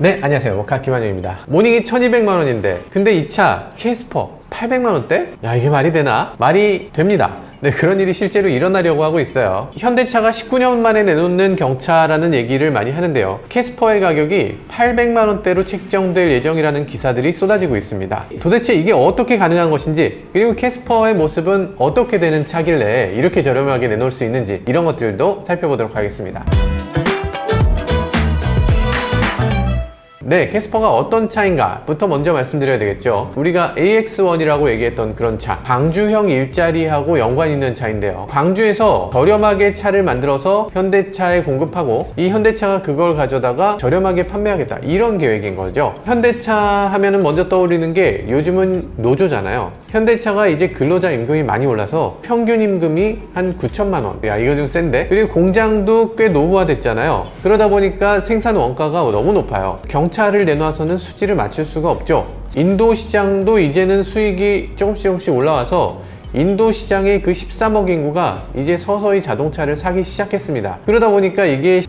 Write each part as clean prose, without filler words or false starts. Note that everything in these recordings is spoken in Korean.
네, 안녕하세요. 모카 김한영입니다. 모닝이 1200만원인데 근데 이 차 캐스퍼 800만원대? 야, 이게 말이 되나? 말이 됩니다. 네, 그런 일이 실제로 일어나려고 하고 있어요. 현대차가 19년 만에 내놓는 경차라는 얘기를 많이 하는데요. 캐스퍼의 가격이 800만원대로 책정될 예정이라는 기사들이 쏟아지고 있습니다. 도대체 이게 어떻게 가능한 것인지, 그리고 캐스퍼의 모습은 어떻게 되는 차길래 이렇게 저렴하게 내놓을 수 있는지, 이런 것들도 살펴보도록 하겠습니다. 네, 캐스퍼가 어떤 차인가 부터 먼저 말씀드려야 되겠죠. 우리가 AX1이라고 얘기했던 그런 차, 광주형 일자리하고 연관 있는 차인데요. 광주에서 저렴하게 차를 만들어서 현대차에 공급하고 이 현대차가 그걸 가져다가 저렴하게 판매하겠다, 이런 계획인 거죠. 현대차 하면은 먼저 떠오르는 게 요즘은 노조잖아요. 현대차가 이제 근로자 임금이 많이 올라서 평균 임금이 한 9천만 원. 야, 이거 좀 센데? 그리고 공장도 꽤 노후화됐잖아요. 그러다 보니까 생산 원가가 너무 높아요. 경차를 내놔서는 수지를 맞출 수가 없죠. 인도 시장도 이제는 수익이 조금씩 올라와서 인도 시장의 그 13억 인구가 이제 서서히 자동차를 사기 시작했습니다. 그러다 보니까 이게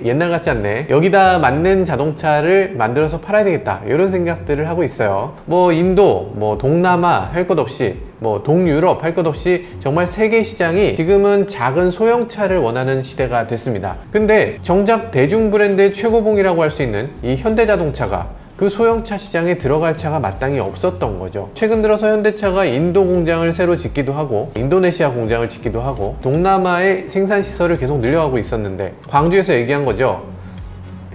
옛날 같지 않네, 여기다 맞는 자동차를 만들어서 팔아야 되겠다, 이런 생각들을 하고 있어요. 뭐 인도, 뭐 동남아 할 것 없이, 뭐 동유럽 할 것 없이 정말 세계 시장이 지금은 작은 소형차를 원하는 시대가 됐습니다. 근데 정작 대중 브랜드의 최고봉이라고 할 수 있는 이 현대자동차가 그 소형차 시장에 들어갈 차가 마땅히 없었던 거죠. 최근 들어서 현대차가 인도 공장을 새로 짓기도 하고 인도네시아 공장을 짓기도 하고 동남아의 생산 시설을 계속 늘려가고 있었는데, 광주에서 얘기한 거죠.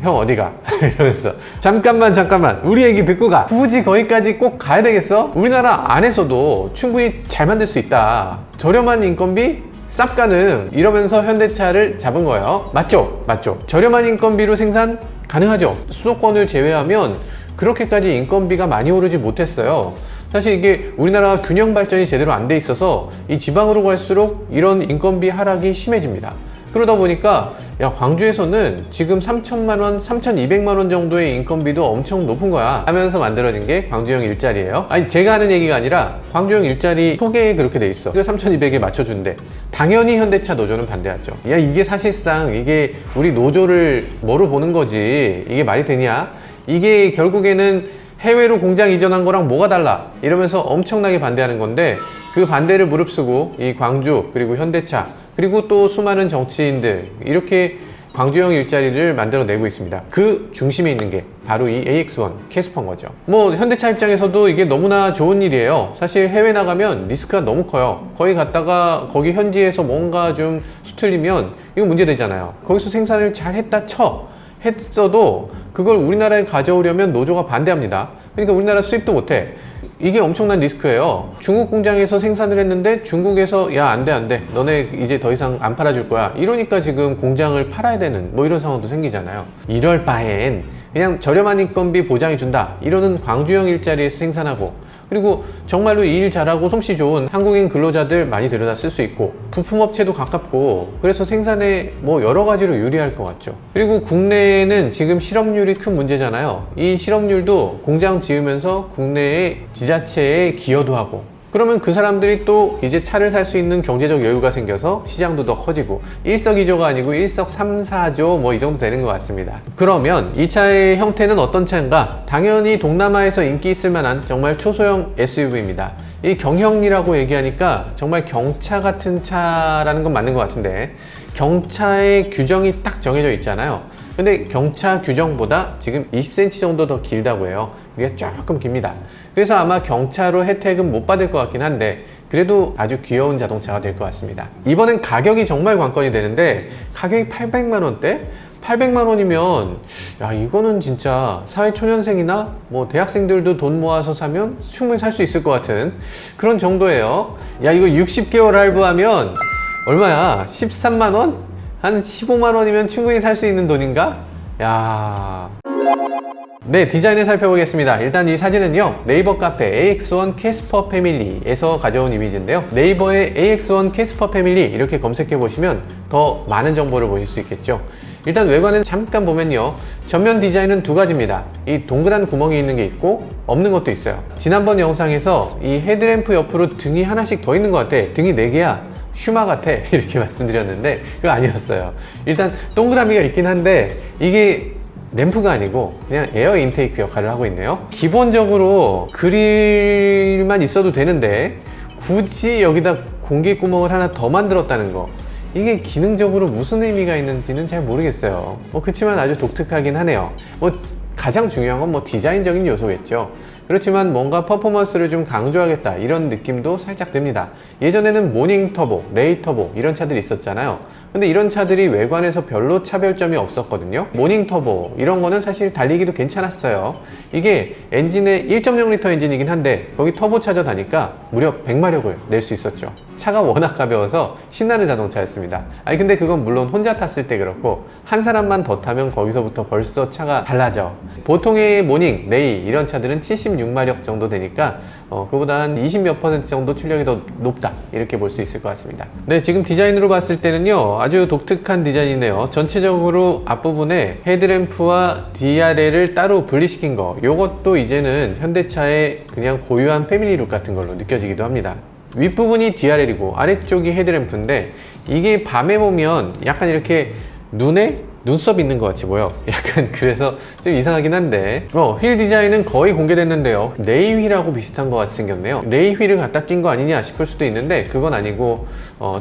형 어디가? 이러면서 잠깐만 우리 얘기 듣고 가. 굳이 거기까지 꼭 가야 되겠어? 우리나라 안에서도 충분히 잘 만들 수 있다, 저렴한 인건비 쌉 가능, 이러면서 현대차를 잡은 거예요. 맞죠? 저렴한 인건비로 생산 가능하죠. 수도권을 제외하면 그렇게까지 인건비가 많이 오르지 못했어요. 사실 이게 우리나라 균형 발전이 제대로 안 돼 있어서 이 지방으로 갈수록 이런 인건비 하락이 심해집니다. 그러다 보니까 광주에서는 지금 3천만원, 3,200만원 정도의 인건비도 엄청 높은 거야 하면서 만들어진 게 광주형 일자리예요. 아니, 제가 하는 얘기가 아니라 광주형 일자리 소개에 그렇게 돼 있어. 3,200에 맞춰준대. 당연히 현대차 노조는 반대하죠. 이게 사실상 이게 우리 노조를 뭐로 보는 거지, 이게 말이 되냐, 이게 결국에는 해외로 공장 이전한 거랑 뭐가 달라, 이러면서 엄청나게 반대하는 건데, 그 반대를 무릅쓰고 이 광주, 그리고 현대차, 그리고 또 수많은 정치인들, 이렇게 광주형 일자리를 만들어내고 있습니다. 그 중심에 있는 게 바로 이 AX1 캐스퍼인 거죠. 뭐 현대차 입장에서도 이게 너무나 좋은 일이에요. 사실 해외 나가면 리스크가 너무 커요. 거기 갔다가 거기 현지에서 뭔가 좀 수틀리면 이거 문제되잖아요. 거기서 생산을 잘 했어도 그걸 우리나라에 가져오려면 노조가 반대합니다. 그러니까 우리나라 수입도 못해. 이게 엄청난 리스크예요. 중국 공장에서 생산을 했는데 중국에서 야, 안 돼 너네 이제 더 이상 안 팔아줄 거야, 이러니까 지금 공장을 팔아야 되는 뭐 이런 상황도 생기잖아요. 이럴 바엔 그냥 저렴한 인건비 보장해준다, 이러는 광주형 일자리에서 생산하고, 그리고 정말로 이 일 잘하고 솜씨 좋은 한국인 근로자들 많이 들여다 쓸 수 있고, 부품업체도 가깝고, 그래서 생산에 뭐 여러 가지로 유리할 것 같죠. 그리고 국내에는 지금 실업률이 큰 문제잖아요. 이 실업률도 공장 지으면서 국내의 지자체에 기여도 하고, 그러면 그 사람들이 또 이제 차를 살 수 있는 경제적 여유가 생겨서 시장도 더 커지고, 일석이조가 아니고 일석삼사조 뭐 이 정도 되는 것 같습니다. 그러면 이 차의 형태는 어떤 차인가? 당연히 동남아에서 인기 있을 만한 정말 초소형 SUV입니다. 이 경형이라고 얘기하니까 정말 경차 같은 차라는 건 맞는 것 같은데, 경차의 규정이 딱 정해져 있잖아요. 근데 경차 규정보다 지금 20cm 정도 더 길다고 해요. 이게 조금 깁니다. 그래서 아마 경차로 혜택은 못 받을 것 같긴 한데, 그래도 아주 귀여운 자동차가 될 것 같습니다. 이번엔 가격이 정말 관건이 되는데, 가격이 800만원대? 800만원이면 이거는 진짜 사회초년생이나 뭐 대학생들도 돈 모아서 사면 충분히 살 수 있을 것 같은 그런 정도예요. 이거 60개월 할부하면 얼마야? 13만원? 한 15만원이면 충분히 살 수 있는 돈인가? 네, 디자인을 살펴보겠습니다. 일단 이 사진은요, 네이버 카페 AX1 캐스퍼 패밀리에서 가져온 이미지인데요. 네이버에 AX1 캐스퍼 패밀리 이렇게 검색해 보시면 더 많은 정보를 보실 수 있겠죠. 일단 외관은 잠깐 보면요, 전면 디자인은 두 가지입니다. 이 동그란 구멍이 있는 게 있고 없는 것도 있어요. 지난번 영상에서 이 헤드램프 옆으로 등이 하나씩 더 있는 것 같아. 등이 4개야. 슈마 같아 이렇게 말씀드렸는데 그거 아니었어요. 일단 동그라미가 있긴 한데 이게 램프가 아니고 그냥 에어 인테이크 역할을 하고 있네요. 기본적으로 그릴만 있어도 되는데 굳이 여기다 공기 구멍을 하나 더 만들었다는 거, 이게 기능적으로 무슨 의미가 있는지는 잘 모르겠어요. 그렇지만 아주 독특하긴 하네요. 가장 중요한 건 디자인적인 요소겠죠. 그렇지만 뭔가 퍼포먼스를 좀 강조하겠다 이런 느낌도 살짝 듭니다. 예전에는 모닝 터보, 레이 터보 이런 차들이 있었잖아요. 근데 이런 차들이 외관에서 별로 차별점이 없었거든요. 모닝 터보 이런 거는 사실 달리기도 괜찮았어요. 이게 엔진에 1.0L 엔진이긴 한데 거기 터보 차저 다니까 무려 100마력을 낼 수 있었죠. 차가 워낙 가벼워서 신나는 자동차였습니다. 근데 그건 물론 혼자 탔을 때 그렇고 한 사람만 더 타면 거기서부터 벌써 차가 달라져. 보통의 모닝, 레이 이런 차들은 76마력 정도 되니까 그보다 한 20몇 % 정도 출력이 더 높다 이렇게 볼 수 있을 것 같습니다. 네, 지금 디자인으로 봤을 때는요 아주 독특한 디자인이네요. 전체적으로 앞부분에 헤드램프와 DRL을 따로 분리시킨 거, 요것도 이제는 현대차의 그냥 고유한 패밀리룩 같은 걸로 느껴지기도 합니다. 윗부분이 DRL이고 아래쪽이 헤드램프인데 이게 밤에 보면 약간 이렇게 눈에 눈썹 있는 것 같이 보여. 약간 그래서 좀 이상하긴 한데 휠 디자인은 거의 공개됐는데요. 레이 휠하고 비슷한 것 같이 생겼네요. 레이 휠을 갖다 낀 거 아니냐 싶을 수도 있는데 그건 아니고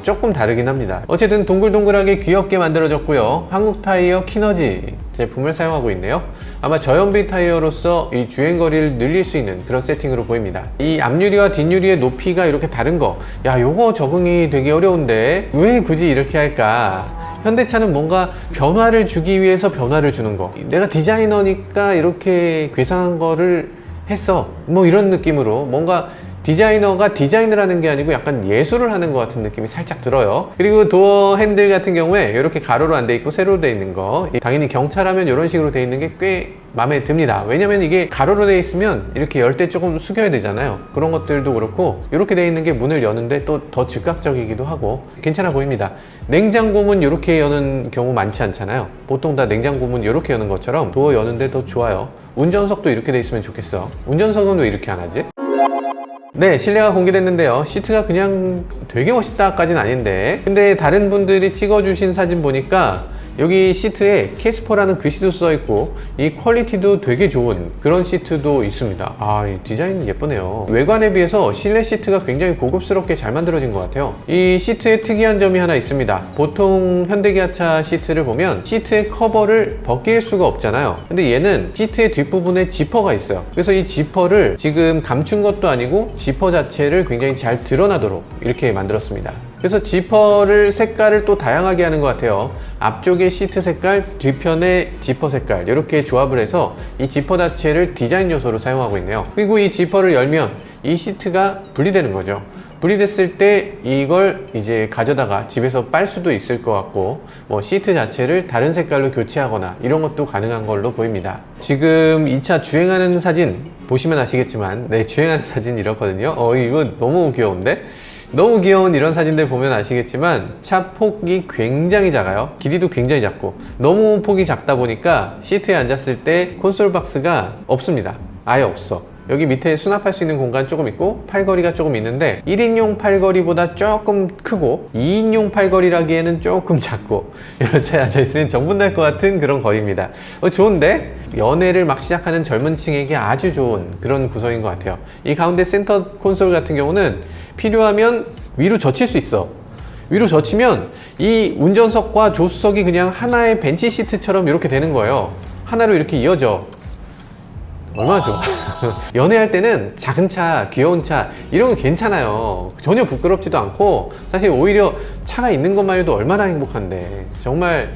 조금 다르긴 합니다. 어쨌든 동글동글하게 귀엽게 만들어졌고요. 한국 타이어 키너지 제품을 사용하고 있네요. 아마 저연비 타이어로서 이 주행거리를 늘릴 수 있는 그런 세팅으로 보입니다. 이 앞유리와 뒷유리의 높이가 이렇게 다른 거, 요거 적응이 되게 어려운데 왜 굳이 이렇게 할까? 현대차는 뭔가 변화를 주기 위해서 변화를 주는 거, 내가 디자이너니까 이렇게 괴상한 거를 했어, 이런 느낌으로 뭔가 디자이너가 디자인을 하는 게 아니고 약간 예술을 하는 것 같은 느낌이 살짝 들어요. 그리고 도어 핸들 같은 경우에 이렇게 가로로 안 돼 있고 세로로 돼 있는 거, 당연히 경차라면 이런 식으로 돼 있는 게 꽤 마음에 듭니다. 왜냐면 이게 가로로 돼 있으면 이렇게 열 때 조금 숙여야 되잖아요. 그런 것들도 그렇고 이렇게 돼 있는 게 문을 여는데 또 더 즉각적이기도 하고 괜찮아 보입니다. 냉장고 문 이렇게 여는 경우 많지 않잖아요. 보통 다 냉장고 문 이렇게 여는 것처럼 도어 여는데 더 좋아요. 운전석도 이렇게 돼 있으면 좋겠어. 운전석은 왜 이렇게 안 하지? 네, 실내가 공개됐는데요. 시트가 그냥 되게 멋있다까지는 아닌데, 근데 다른 분들이 찍어주신 사진 보니까 여기 시트에 캐스퍼라는 글씨도 써있고 이 퀄리티도 되게 좋은 그런 시트도 있습니다. 이 디자인 예쁘네요. 외관에 비해서 실내 시트가 굉장히 고급스럽게 잘 만들어진 것 같아요. 이 시트에 특이한 점이 하나 있습니다. 보통 현대기아차 시트를 보면 시트의 커버를 벗길 수가 없잖아요. 근데 얘는 시트의 뒷부분에 지퍼가 있어요. 그래서 이 지퍼를 지금 감춘 것도 아니고 지퍼 자체를 굉장히 잘 드러나도록 이렇게 만들었습니다. 그래서 지퍼를 색깔을 또 다양하게 하는 것 같아요. 앞쪽에 시트 색깔, 뒤편에 지퍼 색깔 이렇게 조합을 해서 이 지퍼 자체를 디자인 요소로 사용하고 있네요. 그리고 이 지퍼를 열면 이 시트가 분리되는 거죠. 분리됐을 때 이걸 이제 가져다가 집에서 빨 수도 있을 것 같고 시트 자체를 다른 색깔로 교체하거나 이런 것도 가능한 걸로 보입니다. 지금 이 차 주행하는 사진 보시면 아시겠지만 주행하는 사진 이렇거든요. 이거 너무 귀여운데? 너무 귀여운 이런 사진들 보면 아시겠지만 차 폭이 굉장히 작아요. 길이도 굉장히 작고 너무 폭이 작다 보니까 시트에 앉았을 때 콘솔 박스가 없습니다. 아예 없어. 여기 밑에 수납할 수 있는 공간 조금 있고 팔걸이가 조금 있는데 1인용 팔걸이보다 조금 크고 2인용 팔걸이라기에는 조금 작고 이런 차에 앉아있으면 정분 날 것 같은 그런 거리입니다. 좋은데? 연애를 막 시작하는 젊은 층에게 아주 좋은 그런 구성인 것 같아요. 이 가운데 센터 콘솔 같은 경우는 필요하면 위로 젖힐 수 있어. 위로 젖히면 이 운전석과 조수석이 그냥 하나의 벤치 시트처럼 이렇게 되는 거예요. 하나로 이렇게 이어져. 얼마나 좋아. 연애할 때는 작은 차, 귀여운 차 이런 거 괜찮아요. 전혀 부끄럽지도 않고 사실 오히려 차가 있는 것만 해도 얼마나 행복한데 정말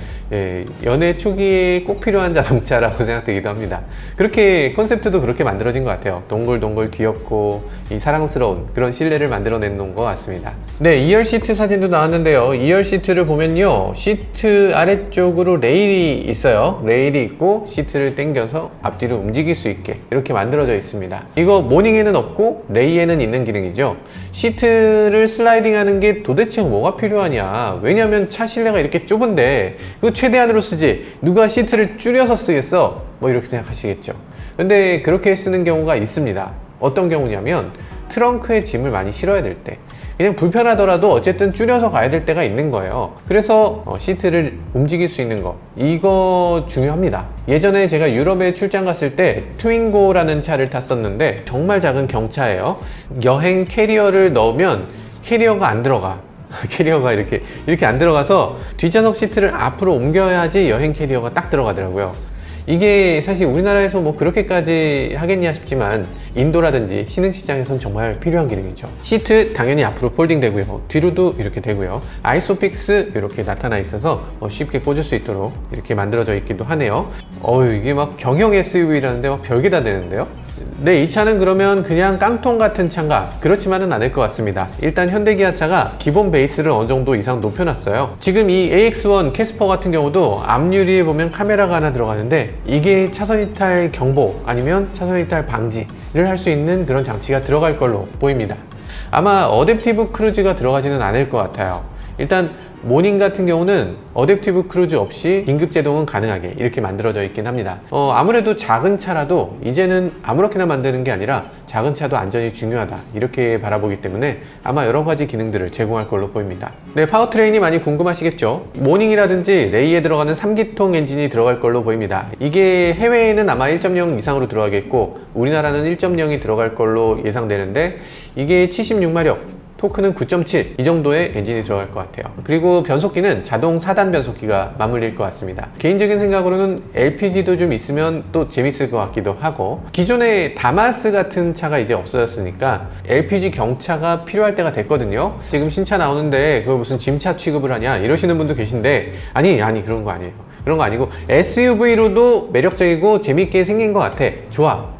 연애 초기에 꼭 필요한 자동차라고 생각되기도 합니다. 그렇게 컨셉트도 그렇게 만들어진 것 같아요. 동글동글 귀엽고 이 사랑스러운 그런 실내를 만들어낸 것 같습니다. 네, 2열 시트 사진도 나왔는데요. 2열 시트를 보면요, 시트 아래쪽으로 레일이 있어요. 레일이 있고 시트를 당겨서 앞뒤로 움직일 수 있게 이렇게 만들어져 있습니다. 이거 모닝에는 없고 레이에는 있는 기능이죠. 시트를 슬라이딩 하는 게 도대체 뭐가 필요하냐. 왜냐면 차 실내가 이렇게 좁은데 그거 최대한으로 쓰지 누가 시트를 줄여서 쓰겠어? 이렇게 생각하시겠죠. 근데 그렇게 쓰는 경우가 있습니다. 어떤 경우냐면 트렁크에 짐을 많이 실어야 될 때, 그냥 불편하더라도 어쨌든 줄여서 가야 될 때가 있는 거예요. 그래서 시트를 움직일 수 있는 거, 이거 중요합니다. 예전에 제가 유럽에 출장 갔을 때 트윙고라는 차를 탔었는데 정말 작은 경차예요. 여행 캐리어를 넣으면 캐리어가 안 들어가. 캐리어가 이렇게 안 들어가서 뒷좌석 시트를 앞으로 옮겨야지 여행 캐리어가 딱 들어가더라고요. 이게 사실 우리나라에서 뭐 그렇게까지 하겠냐 싶지만 인도라든지 신흥시장에선 정말 필요한 기능이죠. 시트 당연히 앞으로 폴딩 되고요, 뒤로도 이렇게 되고요, 아이소픽스 이렇게 나타나 있어서 쉽게 꽂을 수 있도록 이렇게 만들어져 있기도 하네요. 이게 막 경영 SUV라는데 막 별게 다 되는데요. 네, 이 차는 그러면 그냥 깡통 같은 차인가? 그렇지만은 않을 것 같습니다. 일단 현대기아차가 기본 베이스를 어느 정도 이상 높여놨어요. 지금 이 AX1 캐스퍼 같은 경우도 앞유리에 보면 카메라가 하나 들어가는데 이게 차선 이탈 경보 아니면 차선 이탈 방지를 할 수 있는 그런 장치가 들어갈 걸로 보입니다. 아마 어댑티브 크루즈가 들어가지는 않을 것 같아요. 일단 모닝 같은 경우는 어댑티브 크루즈 없이 긴급 제동은 가능하게 이렇게 만들어져 있긴 합니다. 아무래도 작은 차라도 이제는 아무렇게나 만드는 게 아니라 작은 차도 안전이 중요하다 이렇게 바라보기 때문에 아마 여러 가지 기능들을 제공할 걸로 보입니다. 네, 파워트레인이 많이 궁금하시겠죠? 모닝이라든지 레이에 들어가는 3기통 엔진이 들어갈 걸로 보입니다. 이게 해외에는 아마 1.0 이상으로 들어가겠고 우리나라는 1.0이 들어갈 걸로 예상되는데 이게 76마력, 토크는 9.7 이 정도의 엔진이 들어갈 것 같아요. 그리고 변속기는 자동 4단 변속기가 맞물릴 것 같습니다. 개인적인 생각으로는 LPG도 좀 있으면 또 재밌을 것 같기도 하고, 기존의 다마스 같은 차가 이제 없어졌으니까 LPG 경차가 필요할 때가 됐거든요. 지금 신차 나오는데 그걸 무슨 짐차 취급을 하냐 이러시는 분도 계신데 아니 그런 거 아니에요. 그런 거 아니고 SUV로도 매력적이고 재밌게 생긴 것 같아.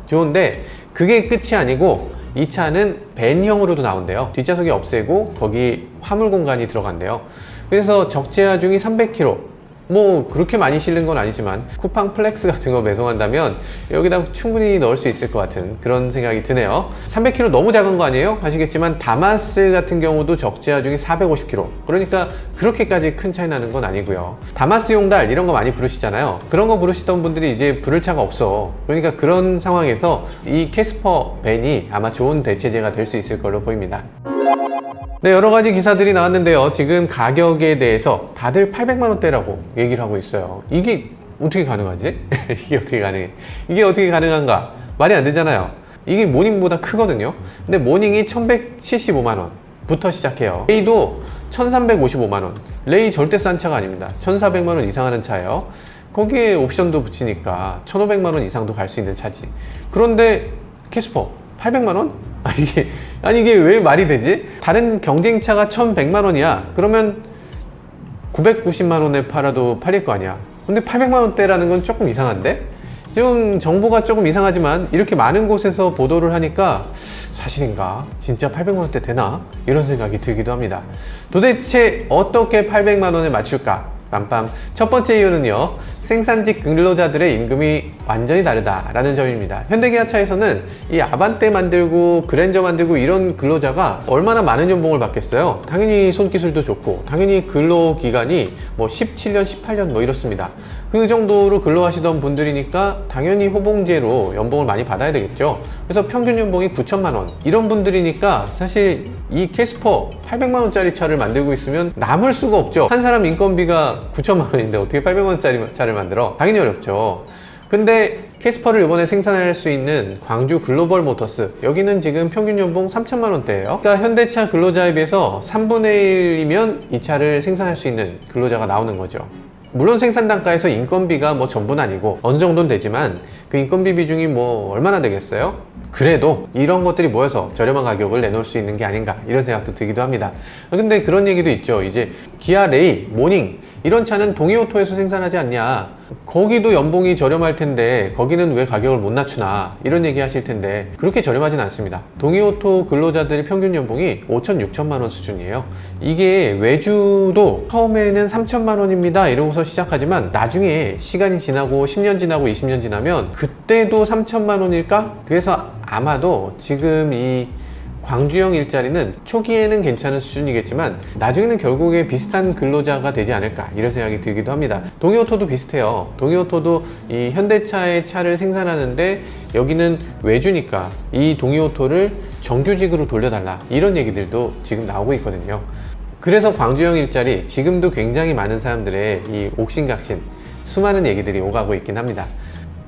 좋은데 그게 끝이 아니고 이 차는 밴형으로도 나온대요. 뒷좌석이 없애고 거기 화물 공간이 들어간대요. 그래서 적재하중이 300kg, 뭐 그렇게 많이 실는 건 아니지만 쿠팡 플렉스 같은 거 배송한다면 여기다 충분히 넣을 수 있을 것 같은 그런 생각이 드네요. 300kg 너무 작은 거 아니에요? 하시겠지만 다마스 같은 경우도 적재하중이 450kg, 그러니까 그렇게까지 큰 차이 나는 건 아니고요. 다마스용 달 이런 거 많이 부르시잖아요. 그런 거 부르시던 분들이 이제 부를 차가 없어. 그러니까 그런 상황에서 이 캐스퍼 밴이 아마 좋은 대체제가 될 수 있을 걸로 보입니다. 네, 여러가지 기사들이 나왔는데요. 지금 가격에 대해서 다들 800만원대라고 얘기를 하고 있어요. 이게 어떻게 가능하지? 이게 어떻게 가능해? 이게 어떻게 가능한가? 말이 안 되잖아요. 이게 모닝보다 크거든요. 근데 모닝이 1175만원부터 시작해요. 레이도 1355만원. 레이 절대 싼 차가 아닙니다. 1400만원 이상 하는 차예요. 거기에 옵션도 붙이니까 1500만원 이상도 갈 수 있는 차지. 그런데 캐스퍼 800만원? 이게 왜 말이 되지? 다른 경쟁차가 1100만원이야. 그러면 990만원에 팔아도 팔릴 거 아니야. 근데 800만원대라는 건 조금 이상한데? 지금 정보가 조금 이상하지만 이렇게 많은 곳에서 보도를 하니까 사실인가? 진짜 800만원대 되나? 이런 생각이 들기도 합니다. 도대체 어떻게 800만원에 맞출까? 빰빰. 첫 번째 이유는요, 생산직 근로자들의 임금이 완전히 다르다라는 점입니다. 현대기아차에서는 이 아반떼 만들고 그랜저 만들고 이런 근로자가 얼마나 많은 연봉을 받겠어요? 당연히 손기술도 좋고 당연히 근로기간이 뭐 17년, 18년 뭐 이렇습니다. 그 정도로 근로하시던 분들이니까 당연히 호봉제로 연봉을 많이 받아야 되겠죠. 그래서 평균 연봉이 9천만 원 이런 분들이니까 사실 이 캐스퍼 800만 원짜리 차를 만들고 있으면 남을 수가 없죠. 한 사람 인건비가 9천만 원인데 어떻게 800만 원짜리 차를 만들어? 당연히 어렵죠. 근데 캐스퍼를 이번에 생산할 수 있는 광주 글로벌 모터스, 여기는 지금 평균 연봉 3천만 원대예요. 그러니까 현대차 근로자에 비해서 3분의 1이면 이 차를 생산할 수 있는 근로자가 나오는 거죠. 물론 생산 단가에서 인건비가 뭐 전부는 아니고 어느 정도는 되지만 그 인건비 비중이 뭐 얼마나 되겠어요? 그래도 이런 것들이 모여서 저렴한 가격을 내놓을 수 있는 게 아닌가 이런 생각도 들기도 합니다. 근데 그런 얘기도 있죠. 이제 기아 레이, 모닝 이런 차는 동이오토에서 생산하지 않냐, 거기도 연봉이 저렴할 텐데 거기는 왜 가격을 못 낮추나 이런 얘기 하실 텐데 그렇게 저렴하진 않습니다. 동이오토 근로자들의 평균 연봉이 5천, 6천만 원 수준이에요. 이게 외주도 처음에는 3천만 원입니다 이러고서 시작하지만 나중에 시간이 지나고 10년 지나고 20년 지나면 그때도 3천만 원일까? 그래서 아마도 지금 이 광주형 일자리는 초기에는 괜찮은 수준이겠지만 나중에는 결국에 비슷한 근로자가 되지 않을까 이런 생각이 들기도 합니다. 동이오토도 비슷해요. 동이오토도 이 현대차의 차를 생산하는데 여기는 외주니까 이 동이오토를 정규직으로 돌려달라 이런 얘기들도 지금 나오고 있거든요. 그래서 광주형 일자리 지금도 굉장히 많은 사람들의 이 옥신각신 수많은 얘기들이 오가고 있긴 합니다.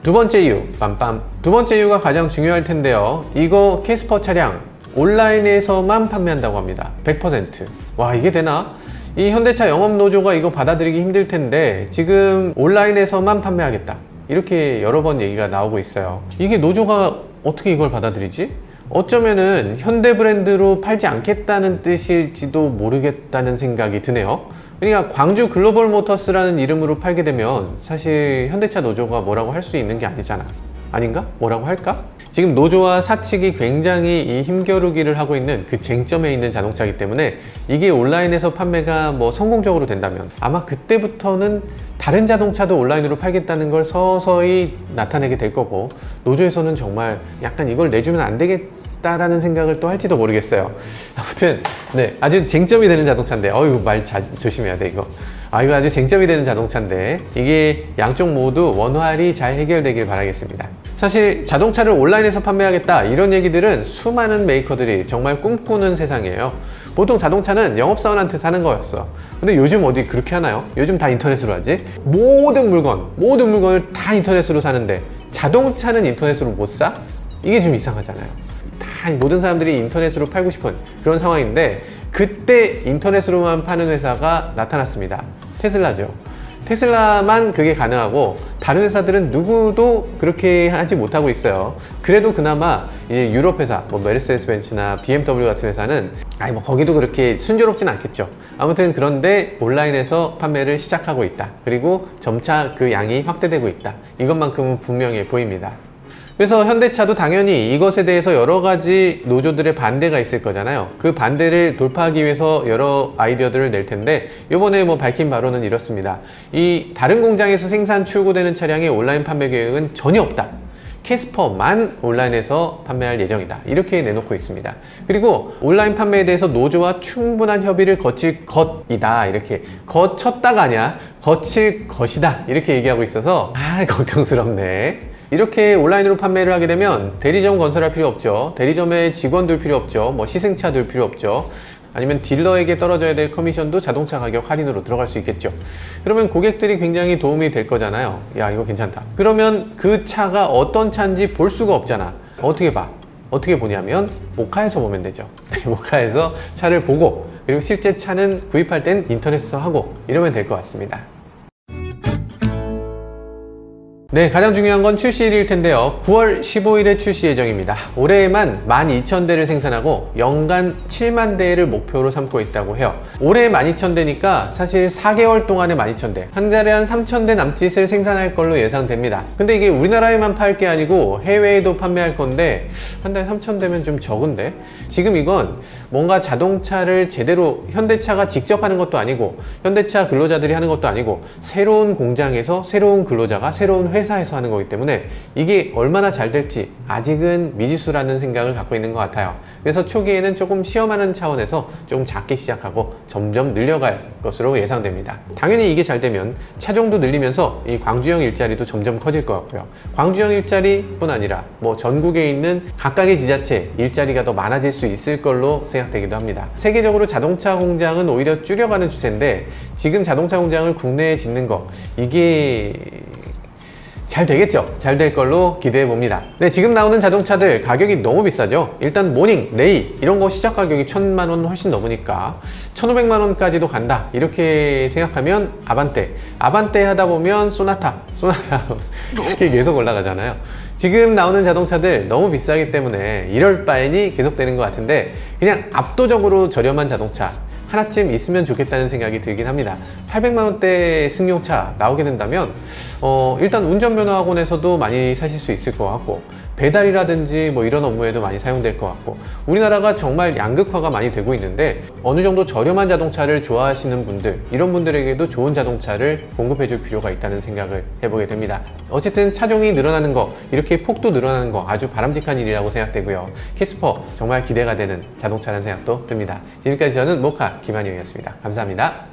두 번째 이유, 빰빰. 두 번째 이유가 가장 중요할 텐데요. 이거 캐스퍼 차량 온라인에서만 판매한다고 합니다. 100%. 와, 이게 되나? 이 현대차 영업노조가 이거 받아들이기 힘들 텐데 지금 온라인에서만 판매하겠다. 이렇게 여러 번 얘기가 나오고 있어요. 이게 노조가 어떻게 이걸 받아들이지? 어쩌면은 현대 브랜드로 팔지 않겠다는 뜻일지도 모르겠다는 생각이 드네요. 그러니까 광주 글로벌 모터스라는 이름으로 팔게 되면 사실 현대차 노조가 뭐라고 할 수 있는 게 아니잖아. 아닌가? 뭐라고 할까? 지금 노조와 사측이 굉장히 이 힘겨루기를 하고 있는 그 쟁점에 있는 자동차이기 때문에 이게 온라인에서 판매가 뭐 성공적으로 된다면 아마 그때부터는 다른 자동차도 온라인으로 팔겠다는 걸 서서히 나타내게 될 거고, 노조에서는 정말 약간 이걸 내주면 안 되겠다라는 생각을 또 할지도 모르겠어요. 아무튼 네, 아주 쟁점이 되는 자동차인데 이거 말 조심해야 돼 이거. 이거 아주 쟁점이 되는 자동차인데 이게 양쪽 모두 원활히 잘 해결되길 바라겠습니다. 사실 자동차를 온라인에서 판매하겠다 이런 얘기들은 수많은 메이커들이 정말 꿈꾸는 세상이에요. 보통 자동차는 영업사원한테 사는 거였어. 근데 요즘 어디 그렇게 하나요? 요즘 다 인터넷으로 하지? 모든 물건을 다 인터넷으로 사는데 자동차는 인터넷으로 못 사? 이게 좀 이상하잖아요. 다 모든 사람들이 인터넷으로 팔고 싶은 그런 상황인데 그때 인터넷으로만 파는 회사가 나타났습니다. 테슬라죠. 테슬라만 그게 가능하고 다른 회사들은 누구도 그렇게 하지 못하고 있어요. 그래도 그나마 이제 유럽 회사, 뭐 메르세데스 벤츠나 BMW 같은 회사는 뭐 거기도 그렇게 순조롭진 않겠죠. 아무튼 그런데 온라인에서 판매를 시작하고 있다. 그리고 점차 그 양이 확대되고 있다. 이것만큼은 분명해 보입니다. 그래서 현대차도 당연히 이것에 대해서 여러 가지 노조들의 반대가 있을 거잖아요. 그 반대를 돌파하기 위해서 여러 아이디어들을 낼 텐데 이번에 뭐 밝힌 바로는 이렇습니다. 이 다른 공장에서 생산 출고되는 차량의 온라인 판매 계획은 전혀 없다. 캐스퍼만 온라인에서 판매할 예정이다. 이렇게 내놓고 있습니다. 그리고 온라인 판매에 대해서 노조와 충분한 협의를 거칠 것이다. 이렇게 거쳤다가 아니야. 거칠 것이다. 이렇게 얘기하고 있어서 걱정스럽네. 이렇게 온라인으로 판매를 하게 되면 대리점 건설할 필요 없죠. 대리점에 직원 둘 필요 없죠. 뭐 시승차 둘 필요 없죠. 아니면 딜러에게 떨어져야 될 커미션도 자동차 가격 할인으로 들어갈 수 있겠죠. 그러면 고객들이 굉장히 도움이 될 거잖아요. 야, 이거 괜찮다. 그러면 그 차가 어떤 차인지 볼 수가 없잖아. 어떻게 봐? 어떻게 보냐면 모카에서 보면 되죠. 모카에서 차를 보고 그리고 실제 차는 구입할 땐 인터넷에서 하고 이러면 될 것 같습니다. 네, 가장 중요한 건 출시일일 텐데요. 9월 15일에 출시 예정입니다. 올해에만 12,000대를 생산하고 연간 7만 대를 목표로 삼고 있다고 해요. 올해 12,000대니까 사실 4개월 동안에 12,000대, 한 달에 한 3,000대 남짓을 생산할 걸로 예상됩니다. 근데 이게 우리나라에만 팔 게 아니고 해외에도 판매할 건데 한 달에 3,000대면 좀 적은데, 지금 이건 뭔가 자동차를 제대로 현대차가 직접 하는 것도 아니고 현대차 근로자들이 하는 것도 아니고 새로운 공장에서 새로운 근로자가 새로운 회사에서 하는 거기 때문에 이게 얼마나 잘 될지 아직은 미지수라는 생각을 갖고 있는 것 같아요. 그래서 초기에는 조금 시험하는 차원에서 조금 작게 시작하고 점점 늘려갈 것으로 예상됩니다. 당연히 이게 잘 되면 차종도 늘리면서 이 광주형 일자리도 점점 커질 것 같고요. 광주형 일자리뿐 아니라 뭐 전국에 있는 각각의 지자체 일자리가 더 많아질 수 있을 걸로 생각되기도 합니다. 세계적으로 자동차 공장은 오히려 줄여가는 추세인데 지금 자동차 공장을 국내에 짓는 거 이게 잘 되겠죠? 잘 될 걸로 기대해 봅니다. 네, 지금 나오는 자동차들 가격이 너무 비싸죠? 일단 모닝, 레이 이런 거 시작 가격이 1,000만 원 훨씬 넘으니까 1,500만 원까지도 간다 이렇게 생각하면 아반떼 하다 보면 소나타 이렇게 계속 올라가잖아요. 지금 나오는 자동차들 너무 비싸기 때문에 이럴 바에니 계속되는 것 같은데 그냥 압도적으로 저렴한 자동차 하나쯤 있으면 좋겠다는 생각이 들긴 합니다. 800만 원대 승용차 나오게 된다면 일단 운전면허 학원에서도 많이 사실 수 있을 것 같고 배달이라든지 뭐 이런 업무에도 많이 사용될 것 같고, 우리나라가 정말 양극화가 많이 되고 있는데 어느 정도 저렴한 자동차를 좋아하시는 분들, 이런 분들에게도 좋은 자동차를 공급해 줄 필요가 있다는 생각을 해보게 됩니다. 어쨌든 차종이 늘어나는 거, 이렇게 폭도 늘어나는 거 아주 바람직한 일이라고 생각되고요. 캐스퍼 정말 기대가 되는 자동차라는 생각도 듭니다. 지금까지 저는 모카 김한용이었습니다. 감사합니다.